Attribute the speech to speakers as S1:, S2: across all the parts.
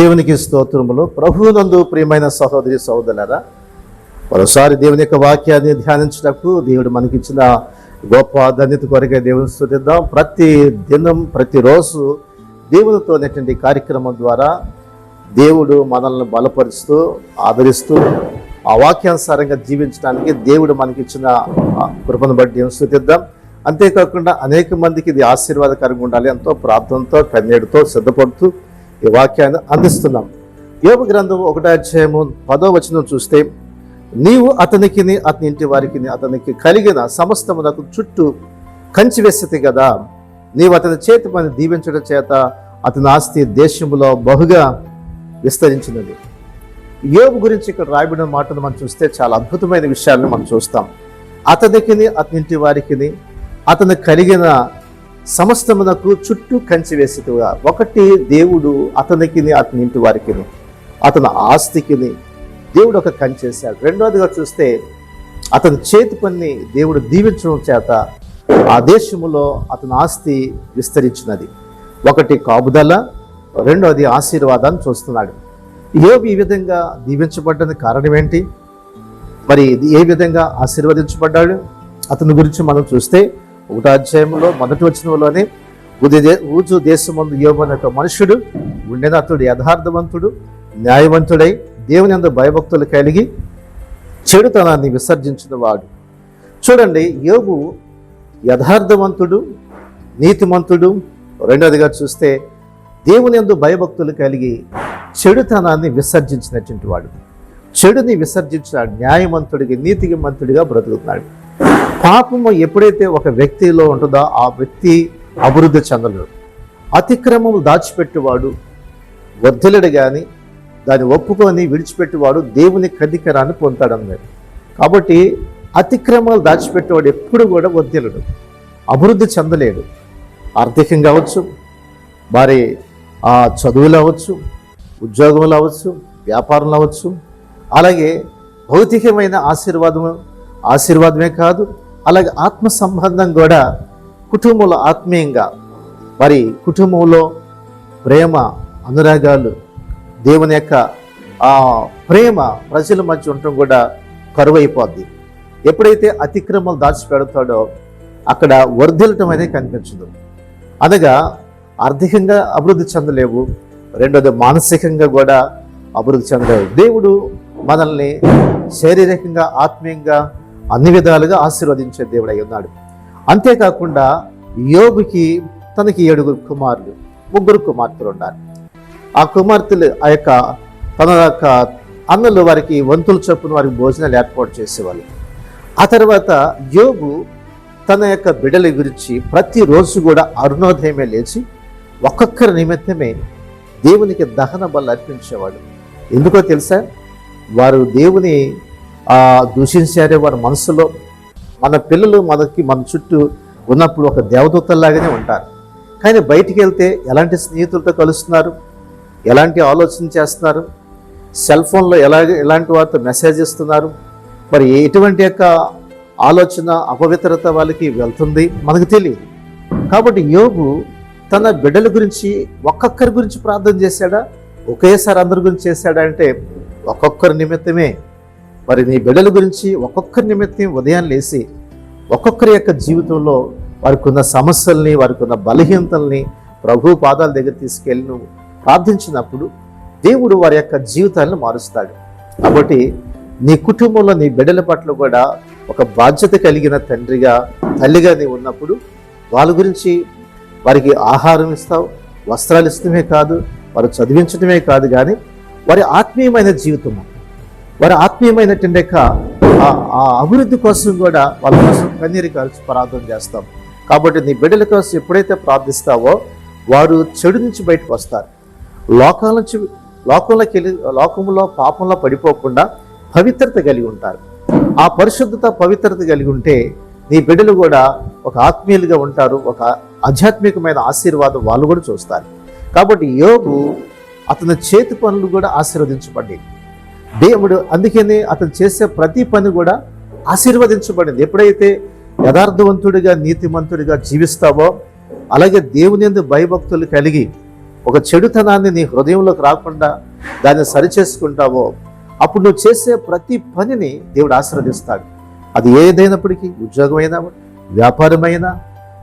S1: దేవునికి స్తోత్రములు. ప్రభువునందు ప్రియమైన సహోదరి సహోదరులారా, మరోసారి దేవుని యొక్క వాక్యాన్ని ధ్యానించటకు దేవుడు మనకిచ్చిన గొప్ప ధన్యత కొరకే దేవుని స్తుతిద్దాం. ప్రతి దినం ప్రతిరోజు దేవునితోనేటువంటి కార్యక్రమం ద్వారా దేవుడు మనల్ని బలపరుస్తూ ఆదరిస్తూ ఆ వాక్యానుసారంగా జీవించడానికి దేవుడు మనకిచ్చిన కృపను బట్టి దేవుని స్తుతిద్దాం. అంతేకాకుండా అనేక మందికి ఇది ఆశీర్వాదకరంగా ఉండాలి. ఎంతో ప్రార్థనతో కన్నీటితో సిద్ధపడుతూ ఈ వాక్యాన్ని అందిస్తున్నాం. యోబు గ్రంథం 1వ అధ్యాయము 10వ వచనం చూస్తే, నీవు అతనికి అతని ఇంటి వారికి అతనికి కలిగిన సమస్తమునకు చుట్టూ కంచి వేసితి కదా, నీవు అతని చేతి పని దీవించడం చేత అతని ఆస్తి దేశంలో బహుగా విస్తరించినది. యోబు గురించి ఇక్కడ రాయబడిన మాటను మనం చూస్తే చాలా అద్భుతమైన విషయాలను మనం చూస్తాం. అతనికి అతని ఇంటి వారికి అతను కలిగిన సమస్తమునకు చుట్టూ కంచి వేసితిగా. ఒకటి, దేవుడు అతనికి అతని ఇంటి వారికి అతని ఆస్తికి దేవుడు ఒక కంచి వేశాడు. రెండవదిగా చూస్తే అతని చేతి పని దేవుడు దీవించడం చేత ఆ దేశములో అతని ఆస్తి విస్తరించినది. ఒకటి కాపుదల, రెండవది ఆశీర్వాదాన్ని చూస్తున్నాడు. యోబు ఈ విధంగా దీవించబడ్డానికి కారణం ఏంటి? మరి ఏ విధంగా ఆశీర్వదించబడ్డాడు? అతని గురించి మనం చూస్తే 1వ అధ్యాయంలో 1వ వచనంలోనే, ఊజు దేశమందు యోబు అనే ఒక మనుషుడు ఉండెను. అతడు యథార్థవంతుడు, న్యాయవంతుడై దేవుని యందు భయభక్తులు కలిగి చెడుతనాన్ని విసర్జించిన వాడు. చూడండి, యోబు యథార్థవంతుడు, నీతిమంతుడు. రెండవదిగా చూస్తే దేవుని యందు భయభక్తులు కలిగి చెడుతనాన్ని విసర్జించినటువంటి వాడు. చెడుని విసర్జించిన న్యాయవంతుడికి నీతిమంతుడిగా బ్రతుకుతున్నాడు. పాపము ఎప్పుడైతే ఒక వ్యక్తిలో ఉంటుందో ఆ వ్యక్తి అభివృద్ధి చెందలేడు. అతిక్రమము దాచిపెట్టేవాడు వర్ధిల్లడు, కానీ దాన్ని ఒప్పుకొని విడిచిపెట్టేవాడు దేవుని కనికరాన్ని పొందుతాడన్నాడు. కాబట్టి అతిక్రమాలు దాచిపెట్టేవాడు ఎప్పుడు కూడా వర్ధిల్లడు, అభివృద్ధి చెందలేడు. ఆర్థికంగా అవ్వచ్చు, మరి చదువులు అవ్వచ్చు, ఉద్యోగంలో అవ్వచ్చు, వ్యాపారంలో అవ్వచ్చు. అలాగే భౌతికమైన ఆశీర్వాదమే కాదు, అలాగే ఆత్మ సంబంధం కూడా కుటుంబంలో ఆత్మీయంగా, మరి కుటుంబంలో ప్రేమ అనురాగాలు, దేవుని యొక్క ప్రేమ ప్రజల మధ్య ఉండటం కూడా కరువైపోద్ది. ఎప్పుడైతే అతిక్రమాలు దాచిపెడతాడో అక్కడ వర్ధిల్లటం అనేది కనిపించదు. అనగా ఆర్థికంగా అభివృద్ధి చెందలేవు, రెండోది మానసికంగా కూడా అభివృద్ధి చెందలేవు. దేవుడు మనల్ని శారీరకంగా ఆత్మీయంగా అన్ని విధాలుగా ఆశీర్వదించే దేవుడు అయి ఉన్నాడు. అంతేకాకుండా యోబుకి తనకి 7 కుమారులు, 3 కుమార్తెలు ఉన్నారు. ఆ కుమార్తెలు తన యొక్క అన్నలు వారికి వంతుల చొప్పున వారికి భోజనాలు ఏర్పాటు చేసేవాళ్ళు. ఆ తర్వాత యోబు తన యొక్క బిడ్డల గురించి ప్రతిరోజు కూడా అరుణోదయమే లేచి ఒక్కొక్కరి నిమిత్తమే దేవునికి దహన బలు అర్పించేవాడు. ఎందుకో తెలుసా? వారు దేవుని దూషించారే వారి మనసులో. మన పిల్లలు మన చుట్టూ ఉన్నప్పుడు ఒక దేవదూతల్లాగానే ఉంటారు, కానీ బయటికి వెళ్తే ఎలాంటి స్నేహితులతో కలుస్తున్నారు, ఎలాంటి ఆలోచన చేస్తున్నారు, సెల్ ఫోన్లో ఎలాంటి వారితో మెసేజ్ ఇస్తున్నారు, మరి ఎటువంటి యొక్క ఆలోచన అపవిత్రత వాళ్ళకి వెళ్తుంది మనకు తెలియదు. కాబట్టి యోబు తన బిడ్డల గురించి ఒక్కొక్కరి గురించి ప్రార్థన చేశాడా, ఒకేసారి అందరి గురించి చేశాడా అంటే ఒక్కొక్కరి నిమిత్తమే. మరి నీ బిడ్డల గురించి ఒక్కొక్కరి నిమిత్తం ఉదయం లేచి ఒక్కొక్కరి యొక్క జీవితంలో వారికి ఉన్న సమస్యల్ని, వారికి ఉన్న బలహీనతల్ని ప్రభు పాదాల దగ్గర తీసుకెళ్ళి నువ్వు ప్రార్థించినప్పుడు దేవుడు వారి యొక్క జీవితాలను మారుస్తాడు. కాబట్టి నీ కుటుంబంలో నీ బిడ్డల పట్ల కూడా ఒక బాధ్యత కలిగిన తండ్రిగా, తల్లిగా నీవు ఉన్నప్పుడు వాళ్ళ గురించి వారికి ఆహారం ఇస్తావు, వస్త్రాలు ఇస్తమే కాదు, వారు చదివించడమే కాదు, కానీ వారి ఆత్మీయమైన జీవితము, వారి ఆత్మీయమైనటువంటి ఆ అభివృద్ధి కోసం కూడా వాళ్ళ కోసం కన్నీరు కాల్చి ప్రార్థన చేస్తాం. కాబట్టి నీ బిడ్డల కోసం ఎప్పుడైతే ప్రార్థిస్తావో వారు చెడు నుంచి బయటకు వస్తారు. లోకంలో పాపంలో పడిపోకుండా పవిత్రత కలిగి ఉంటారు. ఆ పరిశుద్ధత పవిత్రత కలిగి ఉంటే నీ బిడ్డలు కూడా ఒక ఆత్మీయులుగా ఉంటారు, ఒక ఆధ్యాత్మికమైన ఆశీర్వాదం వాళ్ళు కూడా చూస్తారు. కాబట్టి యోబు అతని చేతి పనులు కూడా ఆశీర్వదించబడ్డాయి. దేవుడు అందుకనే అతను చేసే ప్రతి పని కూడా ఆశీర్వదించబడింది. ఎప్పుడైతే యథార్థవంతుడిగా నీతిమంతుడిగా జీవిస్తావో, అలాగే దేవుని యందు భయభక్తులు కలిగి ఒక చెడుతనాన్ని నీ హృదయంలోకి రాకుండా దాన్ని సరిచేసుకుంటావో అప్పుడు నువ్వు చేసే ప్రతి పనిని దేవుడు ఆశీర్వదిస్తాడు. అది ఏదైనప్పటికీ, ఉద్యోగమైనా, వ్యాపారమైనా,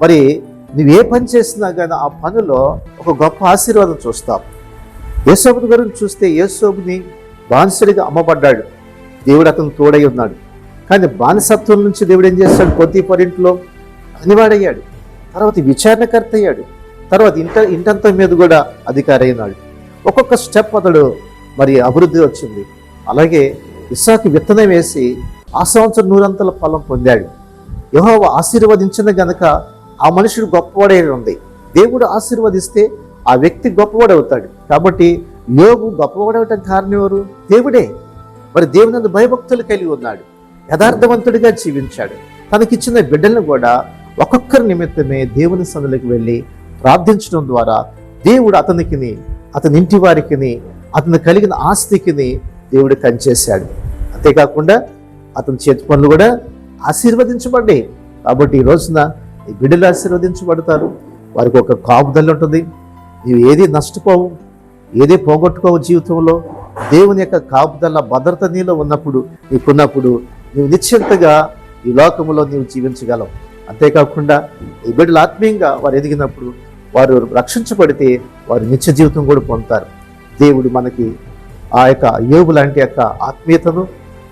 S1: మరి నువ్వు ఏ పని చేసినా కానీ ఆ పనిలో ఒక గొప్ప ఆశీర్వాదం చూస్తావు. యేసోబు గురించి చూస్తే యేసోబుని బానిసడిగా అమ్మబడ్డాడు, దేవుడు అతను తోడై ఉన్నాడు. కానీ బానిసత్వం నుంచి దేవుడు ఏం చేస్తాడు? పొత్తిఫరింట్లో పనివాడయ్యాడు, తర్వాత విచారణకర్త అయ్యాడు, తర్వాత ఇంటంతా మీద కూడా అధికారి అయినాడు. ఒక్కొక్క స్టెప్ అతడు మరి అభివృద్ధి వచ్చింది. అలాగే ఇస్సాకు విత్తనం వేసి ఆ సంవత్సరం 100 ఫలం పొందాడు. యెహోవా ఆశీర్వదించిన గనక ఆ మనుషుడు గొప్పవాడై ఉంది. దేవుడు ఆశీర్వదిస్తే ఆ వ్యక్తి గొప్పవాడవుతాడు. కాబట్టి యోబు గొప్పవాడవటం కారణం ఎవరు? దేవుడే. మరి దేవుని భయభక్తులు కలిగి ఉన్నాడు, యథార్థవంతుడిగా జీవించాడు. తనకిచ్చిన బిడ్డలను కూడా ఒక్కొక్కరి నిమిత్తమే దేవుని సన్నిధికి వెళ్ళి ప్రార్థించడం ద్వారా దేవుడు అతనికి, అతని ఇంటి వారికి, అతను కలిగిన ఆస్తికిని దేవుడు కంచేశాడు. అంతేకాకుండా అతని చేతి పనులు కూడా ఆశీర్వదించబడ్డాయి. కాబట్టి ఈ రోజున ఈ బిడ్డలు ఆశీర్వదించబడతారు. వారికి ఒక కాపుదల ఉంటుంది. నీవు ఏది నష్టపోవు, ఏది పోగొట్టుకోవు. జీవితంలో దేవుని యొక్క కాపుదల, భద్రత నీలో ఉన్నప్పుడు, నీకున్నప్పుడు నీవు నిశ్చింతగా ఈ లోకంలో నీవు జీవించగలవు. అంతేకాకుండా ఈ బిడ్డలు ఆత్మీయంగా వారు ఎదిగినప్పుడు, వారు రక్షించబడితే వారు నిత్య జీవితం కూడా పొందుతారు. దేవుడు మనకి ఆ యొక్క యోబు లాంటి యొక్క ఆత్మీయతను,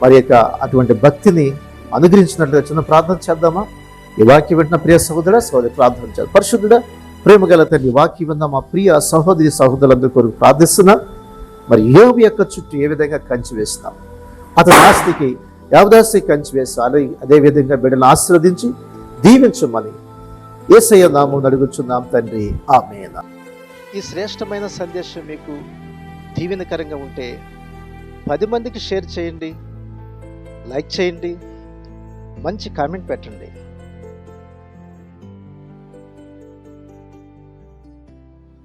S1: మరి యొక్క అటువంటి భక్తిని అనుగ్రహించినట్లుగా చిన్న ప్రార్థన చేద్దామా? ఈ వాక్యం వింటున్న ప్రియ సహోదరుడా, సహోదరి ప్రార్థన చేద్దాం. పరిశుద్ధుడా, ప్రేమగల తండ్రి, వాక్యం విన్న మా ప్రియ సహోదరి సహోదరులందరి కొరకు ప్రార్థిస్తున్నా. మరి యోబు యొక్క చుట్టూ ఏ విధంగా కంచి వేస్తాం, అతని ఆస్తికి యావదాస్తి కంచి వేస్తాను. అదే విధంగా బిడ్డలను ఆశీర్వదించి దీవించమని యేసయ్య నామమున అడుగుచున్నాం తండ్రి, ఆమేన్. ఈ శ్రేష్టమైన సందేశం మీకు దీవెనకరంగా ఉంటే 10 మందికి షేర్ చేయండి, లైక్ చేయండి, మంచి కామెంట్ పెట్టండి.